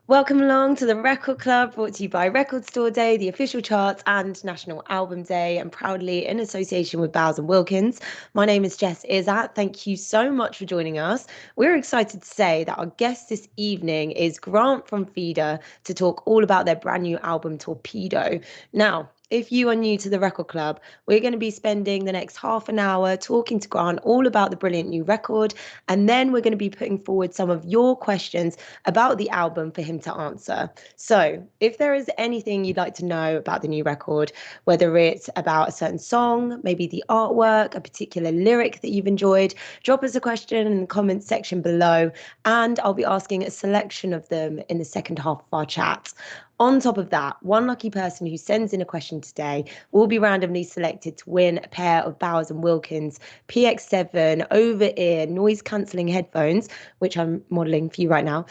Welcome along to the Record Club, brought to you by Record Store Day, the official charts, and National Album Day, and proudly in association with Bowers and Wilkins. My name is Jess Iszatt. Thank you so much for joining us. We're excited to say that our guest this evening is Grant from Feeder to talk all about their brand new album, Torpedo. Now, if you are new to the Record Club, we're going to be spending the next half an hour talking to Grant all about the brilliant new record, and then we're going to be putting forward some of your questions about the album for him to answer. So, if there is anything you'd like to know about the new record, whether it's about a certain song, maybe the artwork, a particular lyric that you've enjoyed, drop us a question in the comments section below, and I'll be asking a selection of them in the second half of our chat. On top of that, one lucky person who sends in a question today will be randomly selected to win a pair of Bowers and Wilkins PX7 over-ear noise-cancelling headphones, which I'm modelling for you right now.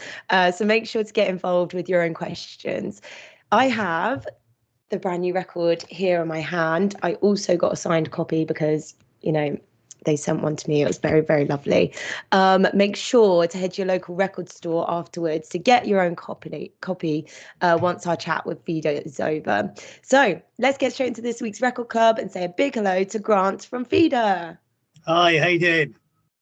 So make sure to get involved with your own questions. I have the brand new record here in my hand. I also got a signed copy because, they sent one to me. It was very, very lovely. Make sure to head to your local record store afterwards to get your own copy once our chat with Feeder is over. So let's get straight into this week's Record Club and say a big hello to Grant from Feeder. Hi, how you doing?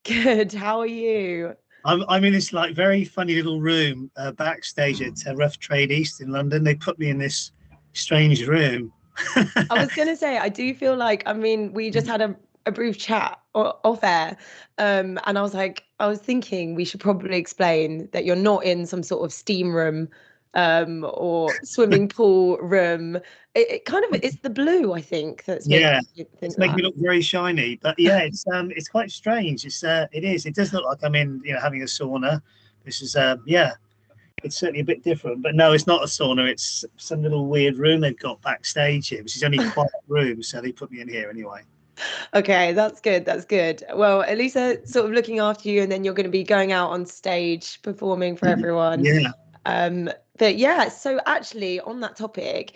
Good. How are you? I'm in this very funny little room backstage at Rough Trade East in London. They put me in this strange room. I was going to say, I do feel like, we just had a brief chat off air, and I was thinking we should probably explain that you're not in some sort of steam room or swimming pool room. It's the blue, I think, that's making you think it's making me look very shiny. But yeah, it's quite strange. It does look like I'm in having a sauna. This is it's certainly a bit different. But no, it's not a sauna. It's some little weird room they've got backstage here, which is only a quiet room, so they put me in here anyway. Okay, that's good. That's good. Well, at least they're sort of looking after you, and then you're going to be going out on stage performing for everyone. Yeah. But yeah, so actually on that topic,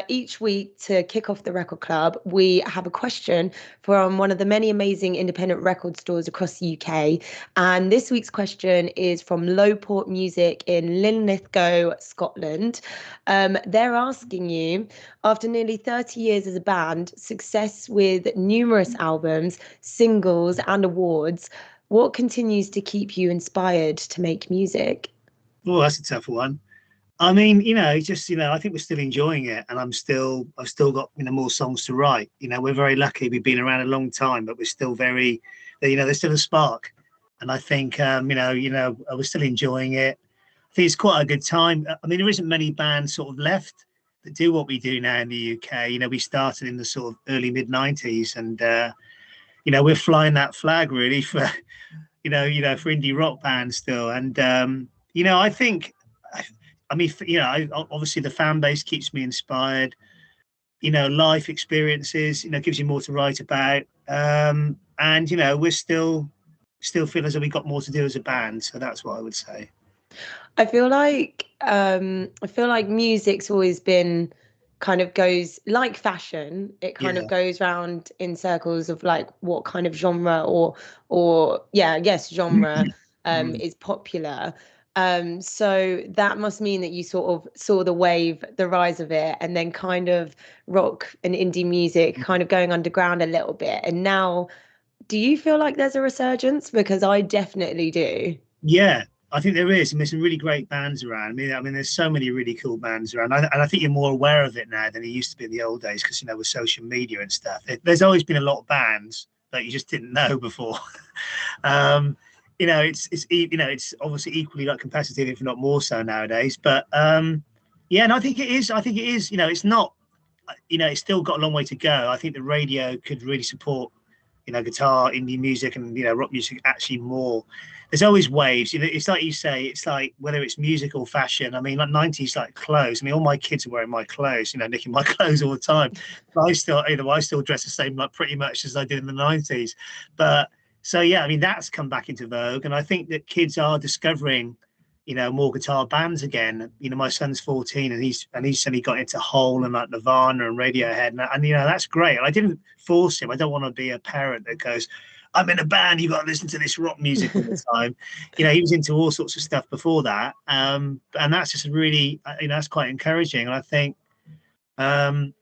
each week to kick off the Record Club, we have a question from one of the many amazing independent record stores across the UK. And this week's question is from Lowport Music in Linlithgow, Scotland. They're asking you, after nearly 30 years as a band, success with numerous albums, singles, and awards, what continues to keep you inspired to make music? Oh, that's a tough one. I mean, I think we're still enjoying it, and I've still got more songs to write. We're very lucky. We've been around a long time, but we're still very, there's still a spark, and I think we're still enjoying it. I think it's quite a good time. I mean, there isn't many bands sort of left that do what we do now in the UK. We started in the sort of early mid-90s, and we're flying that flag really for for indie rock bands still, and I think. Obviously the fan base keeps me inspired. Life experiences, gives you more to write about. And we're still feel as though we got more to do as a band. So that's what I would say. I feel like music's always been kind of goes like fashion. It kind of goes round in circles of like what kind of genre genre is popular. So that must mean that you sort of saw the rise of it, and then kind of rock and indie music kind of going underground a little bit. And now, do you feel like there's a resurgence? Because I definitely do. Yeah, I think there is. And there's some really great bands around. I mean, there's so many really cool bands around. And I think you're more aware of it now than it used to be in the old days because, with social media and stuff. There's always been a lot of bands that you just didn't know before. It's obviously equally like competitive, if not more so nowadays. But and I think it is. It's not. It's still got a long way to go. I think the radio could really support, guitar, indie music, and rock music actually more. There's always waves. It's like you say. It's like whether it's music or fashion. I mean, like 90s, like clothes. I mean, all my kids are wearing my clothes. Nicking my clothes all the time. But I still dress the same, like pretty much as I did in the 90s. But so yeah, I mean that's come back into vogue, and I think that kids are discovering, more guitar bands again. My son's 14, and he's suddenly got into Hole and like Nirvana and Radiohead, and that's great. I didn't force him. I don't want to be a parent that goes, I'm in a band, you got to listen to this rock music all the time. He was into all sorts of stuff before that, and that's just really, that's quite encouraging. And I think, I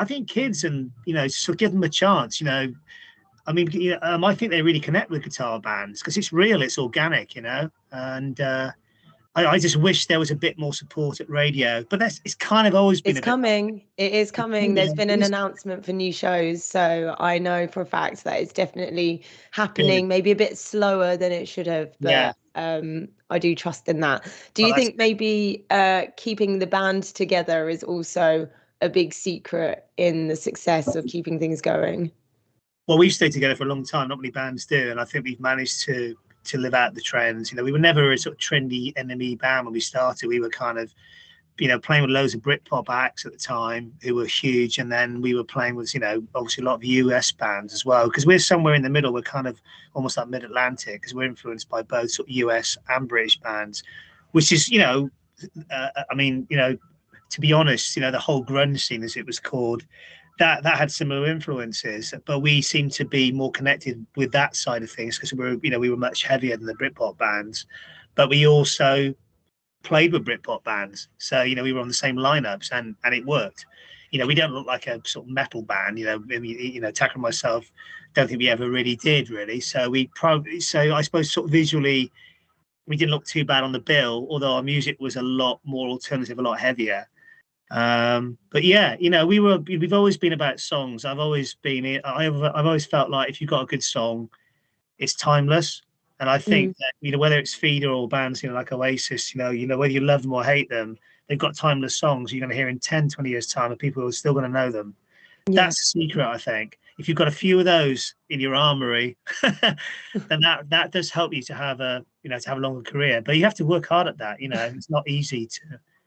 think kids and so give them a chance. I mean, I think they really connect with guitar bands because it's real, it's organic, and I just wish there was a bit more support at radio, but it's kind of always been It's a bit. coming. It is coming. There's been an announcement for new shows, so I know for a fact that it's definitely Good. happening. Maybe a bit slower than it should have, Yeah, but I do trust in that. Do well, you that's think maybe keeping the band together is also a big secret in the success of keeping things going? well, we've stayed together for a long time. Not many bands do, and I think we've managed to live out the trends. We were never a sort of trendy enemy band when we started. We were kind of playing with loads of Britpop acts at the time who were huge, and then we were playing with obviously a lot of US bands as well, because we're somewhere in the middle. We're kind of almost like mid-Atlantic, because we're influenced by both sort of US and British bands, which is I mean to be honest, the whole grunge scene, as it was called, that had similar influences, but we seem to be more connected with that side of things because we were much heavier than the Britpop bands, but we also played with Britpop bands, so we were on the same lineups, and it worked. We don't look like a sort of metal band. Tacker and myself don't think we ever really did, really. So I suppose sort of visually we didn't look too bad on the bill, although our music was a lot more alternative, a lot heavier. But yeah, we've always been about songs. I've always felt like if you've got a good song, it's timeless. And I think that, whether it's Feeder or bands, like Oasis, whether you love them or hate them, they've got timeless songs you're going to hear in 10, 20 years time, and people are still going to know them. Yeah. That's the secret, I think. If you've got a few of those in your armory, then that does help you to have a longer career. But you have to work hard at that. It's not easy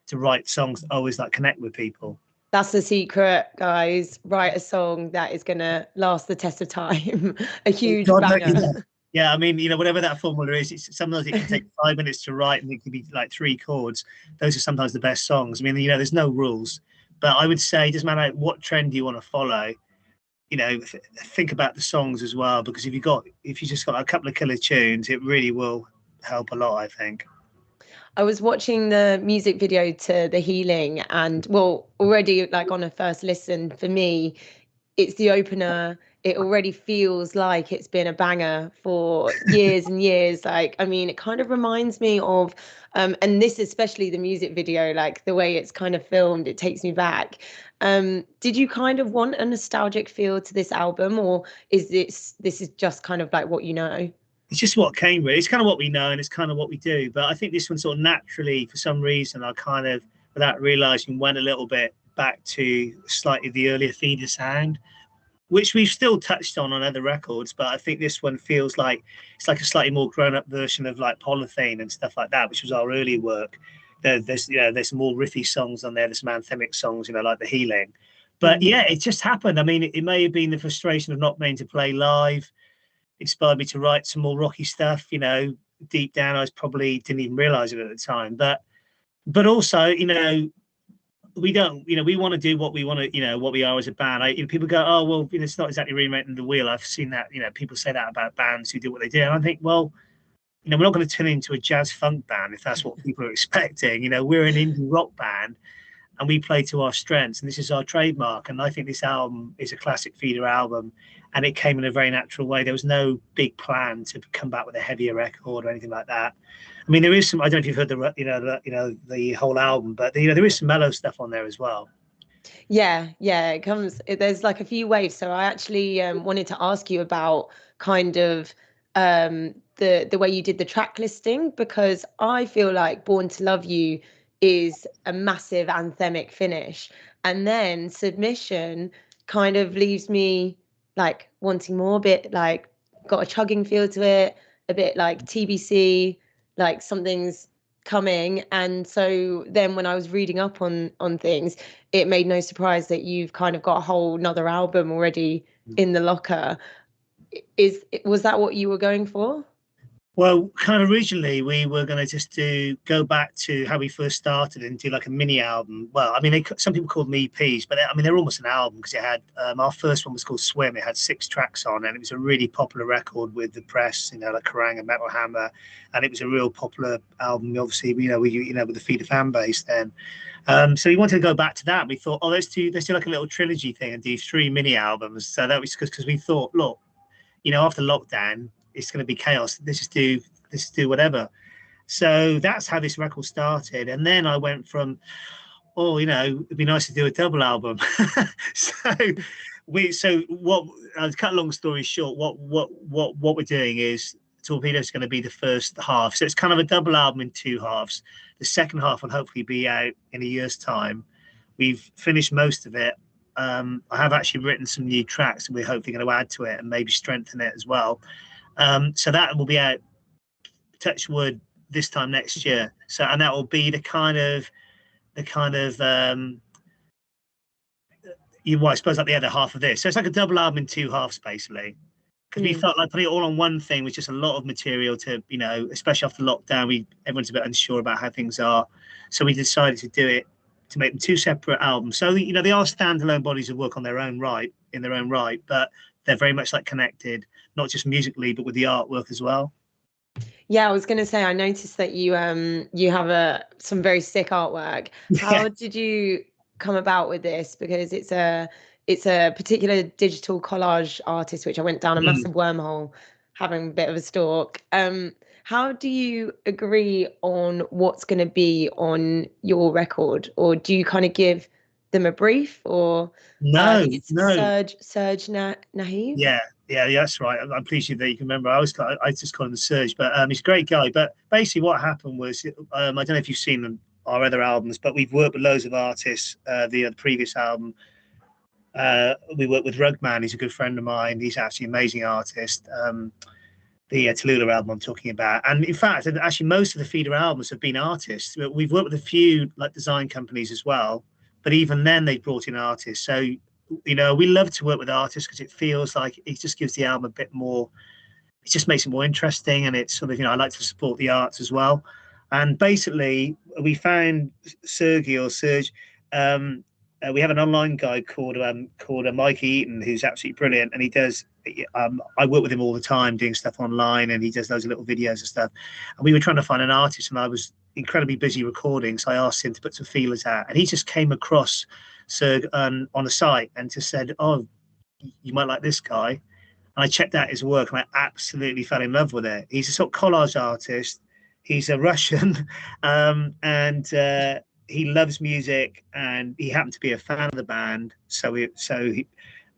to write songs that always connect with people. That's the secret, guys. Write a song that is going to last the test of time. A huge banger. Yeah, I mean, whatever that formula is, sometimes it can take 5 minutes to write, and it can be like 3 chords. Those are sometimes the best songs. I mean, there's no rules, but I would say it doesn't matter what trend you want to follow. Think about the songs as well, because if you just got a couple of killer tunes, it really will help a lot, I think. I was watching the music video to The Healing, and already on a first listen for me, it's the opener. It already feels like it's been a banger for years and years. I mean, it kind of reminds me of, and this especially the music video, the way it's kind of filmed, it takes me back. Did you kind of want a nostalgic feel to this album, or is this is just kind of what you know? It's just what came with. It's kind of what we know, and it's kind of what we do. But I think this one sort of naturally, for some reason, I kind of, without realizing, went a little bit back to slightly the earlier Feeder sound, which we've still touched on other records. But I think this one feels like it's like a slightly more grown-up version of Polythene and stuff like that, which was our early work. There's some more riffy songs on there. There's some anthemic songs, like The Healing. But yeah, it just happened. I mean, it may have been the frustration of not being to play live inspired me to write some more rocky stuff. Deep down, I probably didn't even realize it at the time. But also, we don't, we want to do what we want to, what we are as a band. People go, oh, well, it's not exactly reinventing the wheel. I've seen that, people say that about bands who do what they do. And I think, well, we're not going to turn into a jazz funk band if that's what people are expecting. We're an indie rock band, and we play to our strengths, and this is our trademark. And I think this album is a classic Feeder album, and it came in a very natural way. There was no big plan to come back with a heavier record or anything like that. I mean, there is some, I don't know if you've heard the whole album, but there is some mellow stuff on there as well. Yeah, it comes, there's a few waves. So I actually wanted to ask you about kind of the way you did the track listing, because I feel like Born to Love You is a massive anthemic finish, and then Submission kind of leaves me wanting more, a bit got a chugging feel to it, a bit like TBC, something's coming. And so then when I was reading up on things, it made no surprise that you've kind of got a whole nother album already in the locker. Was that what you were going for? Well, kind of originally we were going to just go back to how we first started and do like a mini album. Well, I mean, some people called them EPs, but I mean they're almost an album because it had our first one was called Swim. It had 6 tracks on, and it was a really popular record with the press, you know, like Kerrang and Metal Hammer, and it was a real popular album. Obviously, with the Feeder fan base then. So we wanted to go back to that. We thought, oh, let's do like a little trilogy thing and do 3 mini albums. So that was because we thought, look, you know, after lockdown, it's going to be chaos. Let's just do whatever. So that's how this record started. And then I went from, oh, you know, it'd be nice to do a double album. so what? I'll cut a long story short. What we're doing is Torpedo is going to be the first half. So it's kind of a double album in 2 halves. The second half will hopefully be out in a year's time. We've finished most of it. I have actually written some new tracks, and we're hopefully going to add to it and maybe strengthen it as well. So that will be out, touch wood, this time next year. So, and that will be I suppose like the other half of this. So it's like a double album in 2 halves, basically. Because we felt like putting it all on one thing was just a lot of material to, you know, especially after lockdown, everyone's a bit unsure about how things are. So we decided to do it, to make them 2 separate albums. So, you know, they are standalone bodies of work in their own right, but they're very much like connected, not just musically, but with the artwork as well. Yeah, I was going to say, I noticed that you have some very sick artwork. How did you come about with this? Because it's a particular digital collage artist, which I went down a massive wormhole, having a bit of a stalk. How do you agree on what's going to be on your record, or do you kind of give them a brief, or no? Serge Nahiv? Yeah, that's right. I'm pleased that you can remember. I just call him Serge, but he's a great guy. But basically, what happened was, I don't know if you've seen our other albums, but we've worked with loads of artists. The previous album, we worked with Rugman. He's a good friend of mine. He's actually an amazing artist. The Tallulah album I'm talking about, and in fact, actually, most of the Feeder albums have been artists. We've worked with a few like design companies as well, but even then they brought in artists. So, you know, we love to work with artists because it feels like it just gives the album a bit more, it just makes it more interesting, and it's sort of, you know, I like to support the arts as well. And basically we found Serge. We have an online guy called Mike Eaton, who's absolutely brilliant, and he does. I work with him all the time doing stuff online, and he does those little videos and stuff. And we were trying to find an artist, and I was incredibly busy recording, so I asked him to put some feelers out, and he just came across Serge on a site and just said, "Oh, you might like this guy." And I checked out his work, and I absolutely fell in love with it. He's a sort of collage artist. He's a Russian, and he loves music, and he happened to be a fan of the band.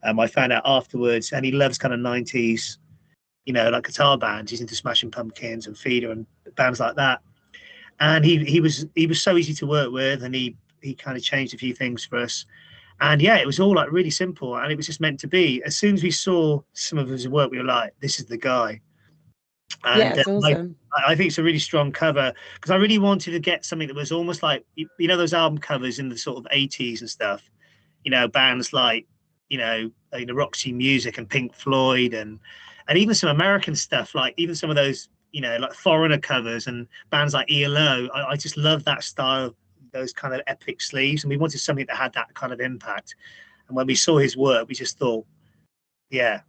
I found out afterwards, and he loves kind of 90s, you know, like guitar bands. He's into Smashing Pumpkins and Feeder and bands like that. And he was so easy to work with, and he kind of changed a few things for us. And yeah, it was all like really simple, and it was just meant to be. As soon as we saw some of his work, we were like, "This is the guy." And yeah, it's awesome. I think it's a really strong cover, because I really wanted to get something that was almost like, you know, those album covers in the sort of 80s and stuff, you know, bands like, you know, Roxy Music and Pink Floyd, and even some American stuff, like even some of those, you know, like Foreigner covers and bands like ELO. I just love that style, those kind of epic sleeves, and we wanted something that had that kind of impact. And when we saw his work, we just thought, yeah.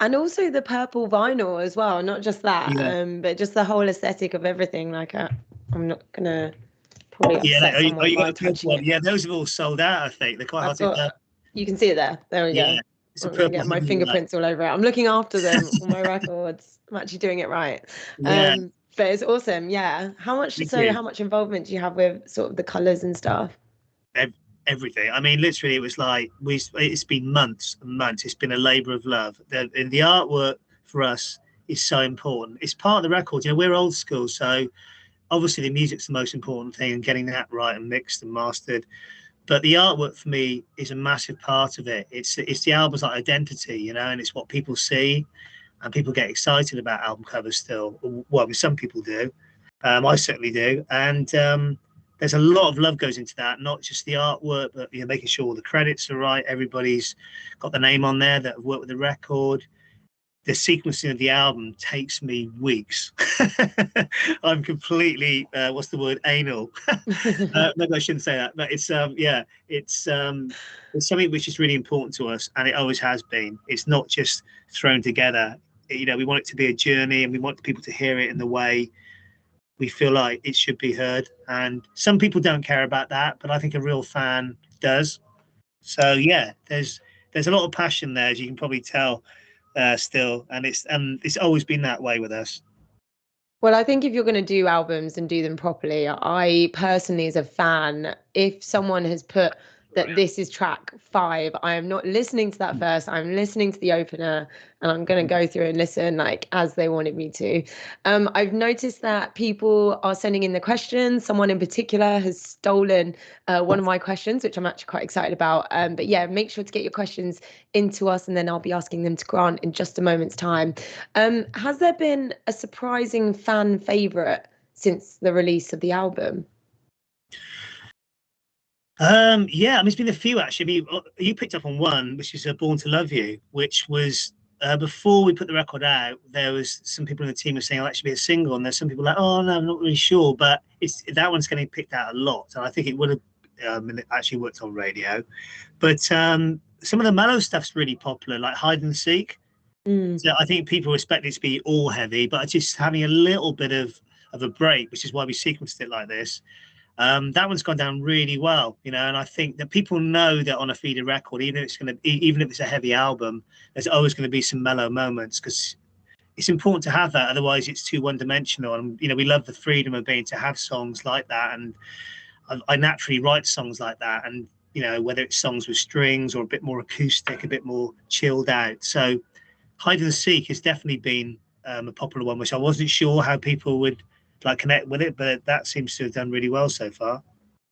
And also the purple vinyl as well, not just that, but just the whole aesthetic of everything. Like, I'm not gonna probably upset someone by touching it. Yeah, those have all sold out. I think they're quite hard to get. You can see it there. There we go. It's a purple. Get my fingerprints all over it. I'm looking after them, all my records. I'm actually doing it right. Yeah. But it's awesome. Yeah. How much involvement do you have with sort of the colours and stuff? Everything. I mean, literally, it was like it's been months and months. It's been a labour of love. The artwork for us is so important. It's part of the record. You know, we're old school, so obviously the music's the most important thing, and getting that right and mixed and mastered. But the artwork for me is a massive part of it. It's the album's like identity, you know, and it's what people see, and people get excited about album covers still. Well, some people do. I certainly do, and there's a lot of love goes into that, not just the artwork, but, you know, making sure all the credits are right. Everybody's got the name on there that have worked with the record. the sequencing of the album takes me weeks. I'm completely what's the word, anal. Maybe I shouldn't say that, but it's something which is really important to us, and it always has been. It's not just thrown together. We want it to be a journey, and we want people to hear it in the way we feel like it should be heard. And some people don't care about that, but I think a real fan does. So yeah, there's a lot of passion there, as you can probably tell, still, and it's always been that way with us. Well, I think if you're going to do albums and do them properly, I personally, as a fan, if someone has put that this is track 5, I am not listening to that first. I'm listening to the opener, and I'm going to go through and listen like as they wanted me to. I've noticed that people are sending in the questions. Someone in particular has stolen one of my questions, which I'm actually quite excited about. But yeah, make sure to get your questions into us, and then I'll be asking them to Grant in just a moment's time. Has there been a surprising fan favourite since the release of the album? Yeah, I mean, it's been a few actually. I mean, you picked up on one, which is Born to Love You, which was before we put the record out. There was some people in the team were saying, "Oh, that should be a single," and there's some people like, "Oh no, I'm not really sure," but that one's getting picked out a lot, and I think it would have it actually worked on radio. But some of the mellow stuff's really popular, like Hide and Seek. So I think people expect it to be all heavy, but just having a little bit of a break, which is why we sequenced it like this. That one's gone down really well, and I think that people know that on a feeder record, even if it's a heavy album, there's always going to be some mellow moments, because it's important to have that. Otherwise, it's too one-dimensional. And we love the freedom of being to have songs like that, and I naturally write songs like that. And whether it's songs with strings or a bit more acoustic, a bit more chilled out. So Hide and Seek has definitely been a popular one, which I wasn't sure how people would connect with it, but that seems to have done really well so far.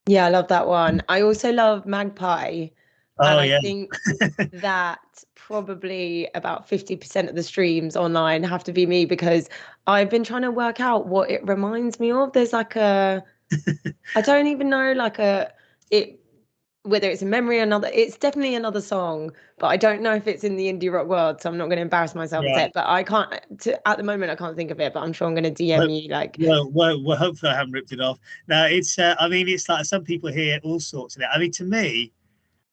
Yeah, I love that one. I also love Magpie. And Oh I yeah. think that probably about 50% of the streams online have to be me, because I've been trying to work out what it reminds me of. There's I don't even know, whether it's a memory or another. It's definitely another song, but I don't know if it's in the indie rock world, so I'm not going to embarrass myself and say Right. it. But I can't, at the moment, I can't think of it, but I'm sure I'm going to DM you Well, hopefully I haven't ripped it off. No, it's I mean, it's like some people hear all sorts of it. I mean, to me,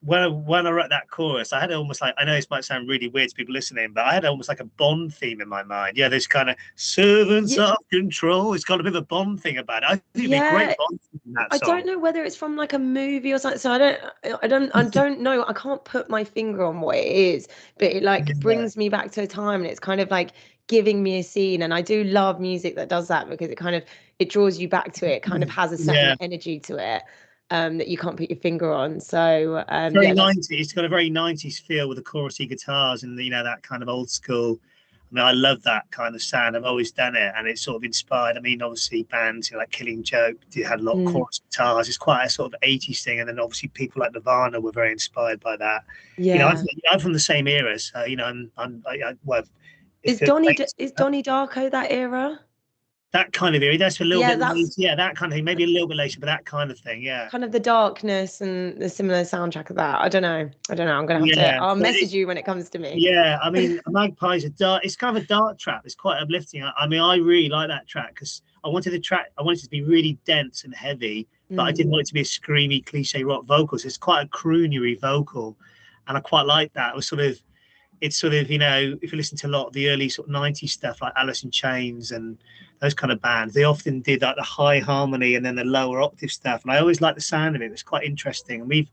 when I wrote that chorus, I had almost like, I know this might sound really weird to people listening, but I had almost like a Bond theme in my mind. Yeah, this kind of servants yeah, of control. It's got a bit of a Bond thing about it. I think it'd be a great yeah. Bond theme in that I song. don't know whether it's from like a movie or something. So I don't know. I can't put my finger on what it is, but it like Yeah, brings me back to a time, and it's kind of like giving me a scene. And I do love music that does that, because it draws you back to it. It kind of has a certain yeah. energy to it, that you can't put your finger on. So Very yeah, that's 90s. It's got a very 90s feel with the chorusy guitars and that kind of old school. I mean, I love that kind of sound. I've always done it, and it's sort of inspired. I mean, obviously bands like Killing Joke had a lot of chorus guitars. It's quite a sort of 80s thing, and then obviously people like Nirvana were very inspired by that. yeah. I'm from the same era, so well, Is if it Donnie Darko that era? that kind of era, that's a little Yeah, bit later. that's Yeah, that kind of thing, maybe a little bit later, but that kind of thing, yeah. kind of the darkness and the similar soundtrack of that. I don't know. I don't know. I'm gonna have to. Yeah, I'll but message you when it comes to me. yeah, I mean, Magpie's a dark. It's kind of a dark track. It's quite uplifting. I mean, I really like that track because I wanted it to be really dense and heavy, but I didn't want it to be a screamy cliche rock vocal. So it's quite a croonery vocal, and I quite like that. It's sort of if you listen to a lot of the early sort of '90s stuff like Alice in Chains and those kind of bands, they often did like the high harmony and then the lower octave stuff, and I always liked the sound of it. It was quite interesting, and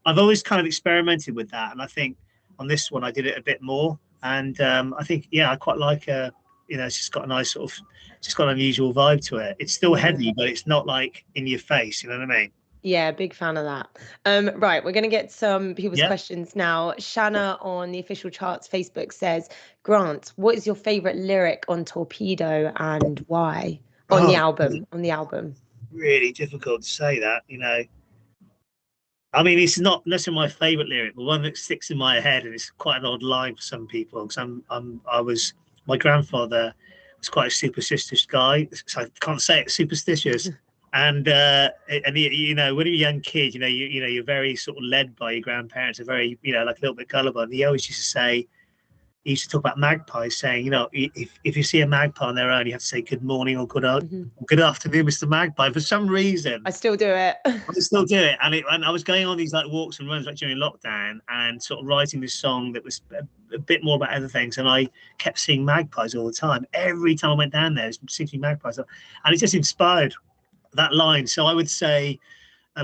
I've always kind of experimented with that, and I think on this one I did it a bit more, and I think I quite like it's just got a nice sort of, just got an unusual vibe to it. It's still Yeah. heavy, but it's not like in your face. You know what I mean? Yeah, big fan of that. Right, we're going to get some people's Yeah. questions now. Shanna on the official charts Facebook says, Grant, what is your favorite lyric on Torpedo and why? On the Oh, album. On the album. really difficult to say that. I mean, it's not necessarily my favorite lyric, but one that sticks in my head, and it's quite an odd line for some people. Because my grandfather was quite a superstitious guy, so I can't say it, superstitious. And when you're a young kid, you're very sort of led by your grandparents, are very, like a little bit gullible. And he always used to say, he used to talk about magpies, saying, if you see a magpie on their own, you have to say good morning or good afternoon, Mr. Magpie. For some reason, I still do it. I still do it, and I was going on these like walks and runs like during lockdown, and sort of writing this song that was a bit more about other things, and I kept seeing magpies all the time. Every time I went down there, it seemed to be magpies, and it just inspired that line. So I would say,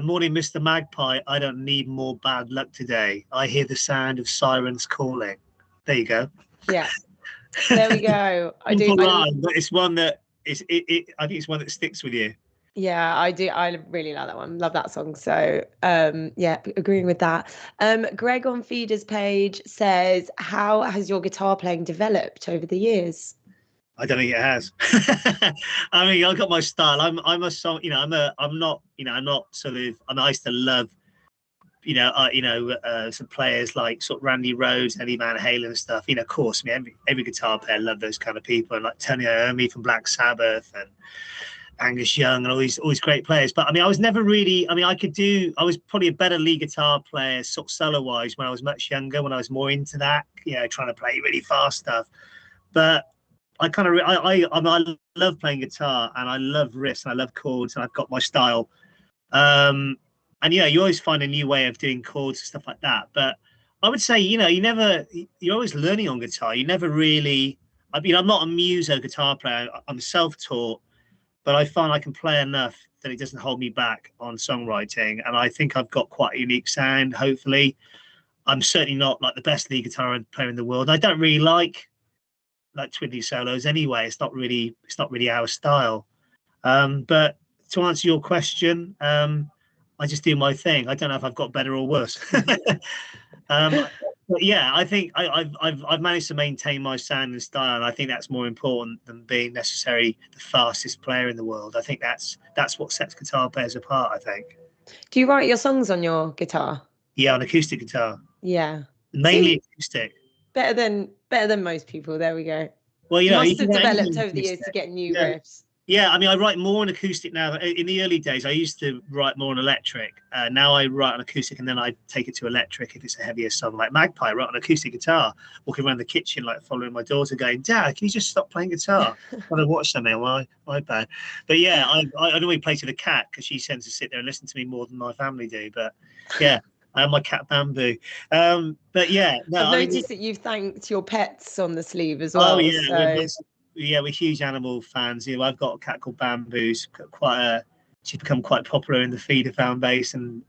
morning, Mr. Magpie, I don't need more bad luck today. I hear the sound of sirens calling. There you go. Yeah, there we go. Simple line, but it's one that I think it's one that sticks with you. Yeah, I do. I really like that one. Love that song. So, yeah, agreeing with that. Greg on Feeder's page says, "How has your guitar playing developed over the years?" I don't think it has. I mean, I've got my style. I'm a song. I'm not. I'm not sort of. I used to love. Some players like sort of Randy Rhoads, Eddie Van Halen and stuff. Of course, I mean, every guitar player loved those kind of people, and like Tony Iommi from Black Sabbath and Angus Young and all these great players. But I mean, I was never really. I mean, I was probably a better lead guitar player, sort of solo wise, when I was much younger. When I was more into that, trying to play really fast stuff. But I kind of I love playing guitar, and I love riffs, and I love chords, and I've got my style. And you always find a new way of doing chords and stuff like that. But I would say, you're always learning on guitar. You never really. I mean, I'm not a muso guitar player. I'm self-taught, but I find I can play enough that it doesn't hold me back on songwriting. And I think I've got quite a unique sound. Hopefully, I'm certainly not like the best lead guitar player in the world. I don't really like twiddly solos anyway. It's not really our style. But to answer your question, I just do my thing. I don't know if I've got better or worse. But yeah, I think I've managed to maintain my sound and style, and I think that's more important than being necessarily the fastest player in the world. I think that's what sets guitar players apart, I think. Do you write your songs on your guitar? Yeah, on acoustic guitar. Yeah. Mainly acoustic. Better than most people. There we go. Well, you must have developed over the years to get new riffs. Yeah, I mean, I write more on acoustic now. In the early days, I used to write more on electric. Now I write on acoustic, and then I take it to electric if it's a heavier song. Like Magpie, I write on acoustic guitar, walking around the kitchen, like following my daughter, going, "Dad, can you just stop playing guitar?" When I watch something on my iPad. But yeah, I normally play to the cat because she tends to sit there and listen to me more than my family do. But yeah. I have my cat Bamboo. But yeah. No, I've noticed that you've thanked your pets on the sleeve as well. Oh, yeah. We're huge animal fans. I've got a cat called Bamboo. She's become quite popular in the feeder fan base, and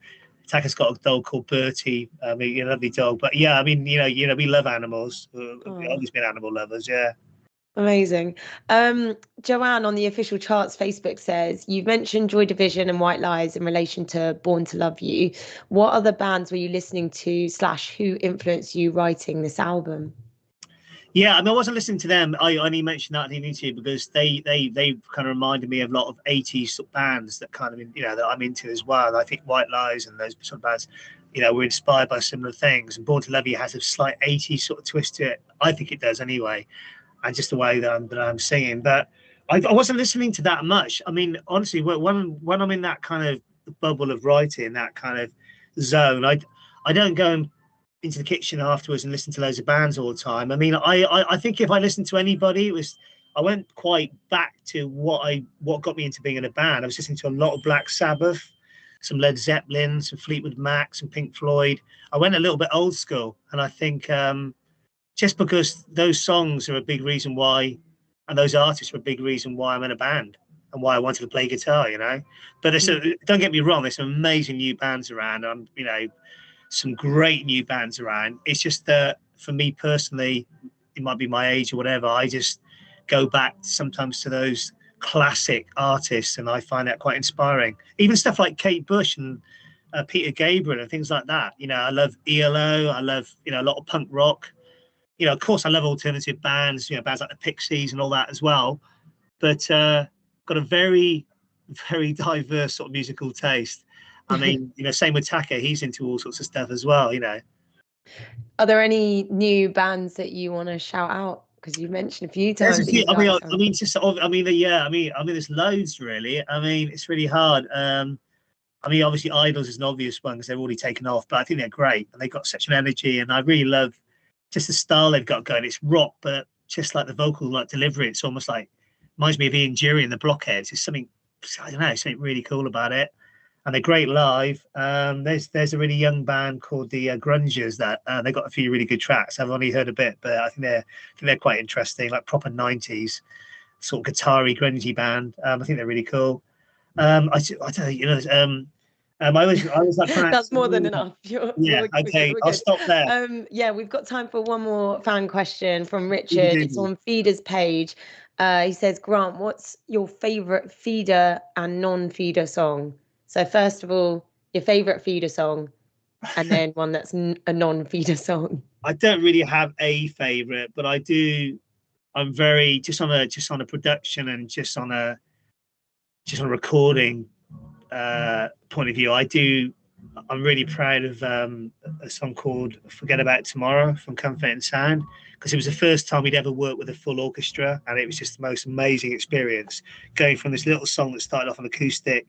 Taka's got a dog called Bertie. I mean, a lovely dog. But yeah, I mean, we love animals. We've always been animal lovers. Yeah. Amazing. Joanne on the official charts Facebook says, you've mentioned Joy Division and White Lies in relation to Born to Love You. What other bands were you listening to / who influenced you writing this album? Yeah, I mean, I wasn't listening to them. I only mentioned that in the interview because they kind of reminded me of a lot of 80s bands that kind of, that I'm into as well. And I think White Lies and those sort of bands, were inspired by similar things. And Born to Love You has a slight 80s sort of twist to it. I think it does anyway. And just the way that I'm singing. But I wasn't listening to that much. I mean, honestly, when I'm in that kind of bubble of writing, that kind of zone, I don't go into the kitchen afterwards and listen to loads of bands all the time. I mean, I think if I listened to anybody, I went quite back to what got me into being in a band. I was listening to a lot of Black Sabbath, some Led Zeppelin, some Fleetwood Mac, some Pink Floyd. I went a little bit old school, and I think just because those songs are a big reason why, and those artists are a big reason why I'm in a band and why I wanted to play guitar, But don't get me wrong, there's some amazing new bands around, and some great new bands around. It's just that for me personally, it might be my age or whatever, I just go back sometimes to those classic artists, and I find that quite inspiring. Even stuff like Kate Bush and Peter Gabriel and things like that. I love ELO. I love a lot of punk rock. Of course, I love alternative bands, bands like the Pixies and all that as well. But got a very, very diverse sort of musical taste. I mean, same with Taka. He's into all sorts of stuff as well, Are there any new bands that you want to shout out? Because you mentioned a few times. There's loads really. I mean, it's really hard. I mean, obviously, Idols is an obvious one because they've already taken off, but I think they're great and they've got such an energy, and I really love just the style they've got going. It's rock, but just like the vocal like delivery, it's almost like reminds me of Ian Dury and the Blockheads. It's something, I don't know, something really cool about it. And they're great live. There's a really young band called the Grungers that they got a few really good tracks. I've only heard a bit, but I think they're quite interesting, like proper 90s sort of guitar-y grungy band. I think they're really cool. I don't know, I was like That's more than enough. Yeah, okay, I'll stop there. Yeah, we've got time for one more fan question from Richard. It's on Feeder's page. He says, Grant, what's your favourite Feeder and non-Feeder song? So first of all, your favourite Feeder song, and then one that's a non-Feeder song. I don't really have a favourite, but I do. I'm very just on a production and just on a recording point of view. I'm really proud of a song called "Forget About Tomorrow" from Comfort and Sound, because it was the first time we'd ever worked with a full orchestra, and it was just the most amazing experience, going from this little song that started off on acoustic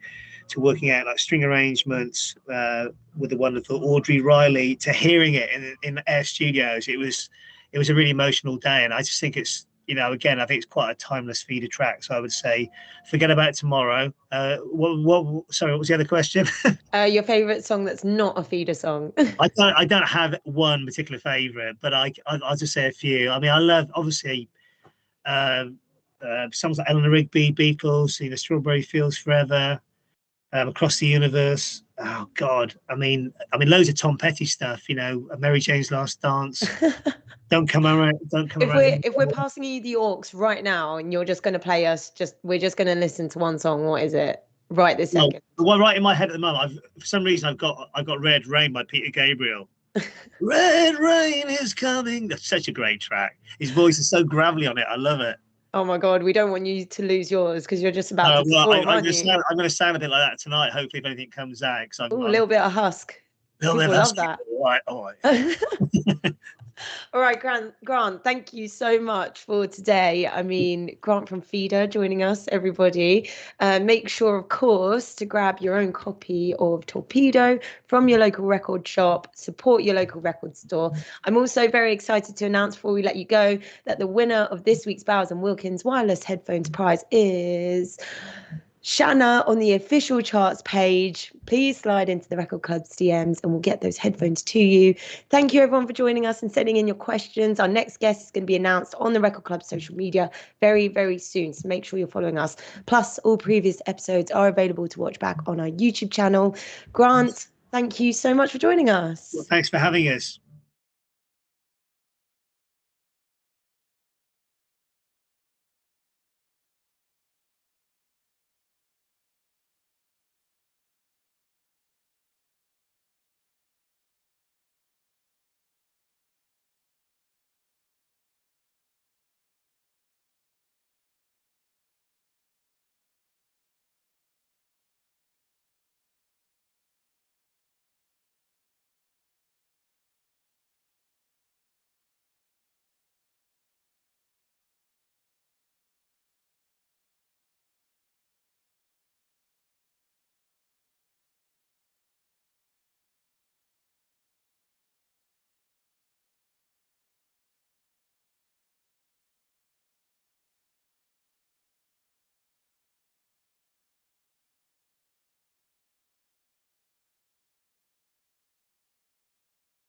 to working out like string arrangements with the wonderful Audrey Riley, to hearing it in Air Studios. It was a really emotional day, and I just think it's, again, I think it's quite a timeless Feeder track. So I would say, Forget About Tomorrow. Sorry, what was the other question? Your favourite song that's not a Feeder song? I don't have one particular favourite, but I'll just say a few. I mean, I love, obviously, songs like Eleanor Rigby, Beatles, Strawberry Fields Forever, Across the Universe. Oh God, I mean, loads of Tom Petty stuff. Mary Jane's Last Dance. Don't come around. If we're passing you the aux right now, and you're just going to play us, we're just going to listen to one song. What is it? Right this second. The one right in my head at the moment. For some reason, I've got Red Rain by Peter Gabriel. Red Rain is coming. That's such a great track. His voice is so gravelly on it. I love it. Oh my God, we don't want you to lose yours, because you're just about to perform, I'm going to sound a bit like that tonight. Hopefully, if anything comes out. A little bit of husk. People love that. All right. All right, Grant, thank you so much for today. I mean, Grant from Feeder joining us, everybody. Make sure, of course, to grab your own copy of Torpedo from your local record shop. Support your local record store. I'm also very excited to announce, before we let you go, that the winner of this week's Bowers & Wilkins Wireless Headphones prize is Shanna on the official charts page. Please slide into the Record Club's DMs and we'll get those headphones to you. Thank you everyone for joining us and sending in your questions. Our next guest is going to be announced on the Record Club social media very, very soon. So make sure you're following us. Plus, all previous episodes are available to watch back on our YouTube channel. Grant, thank you so much for joining us. Well, thanks for having us.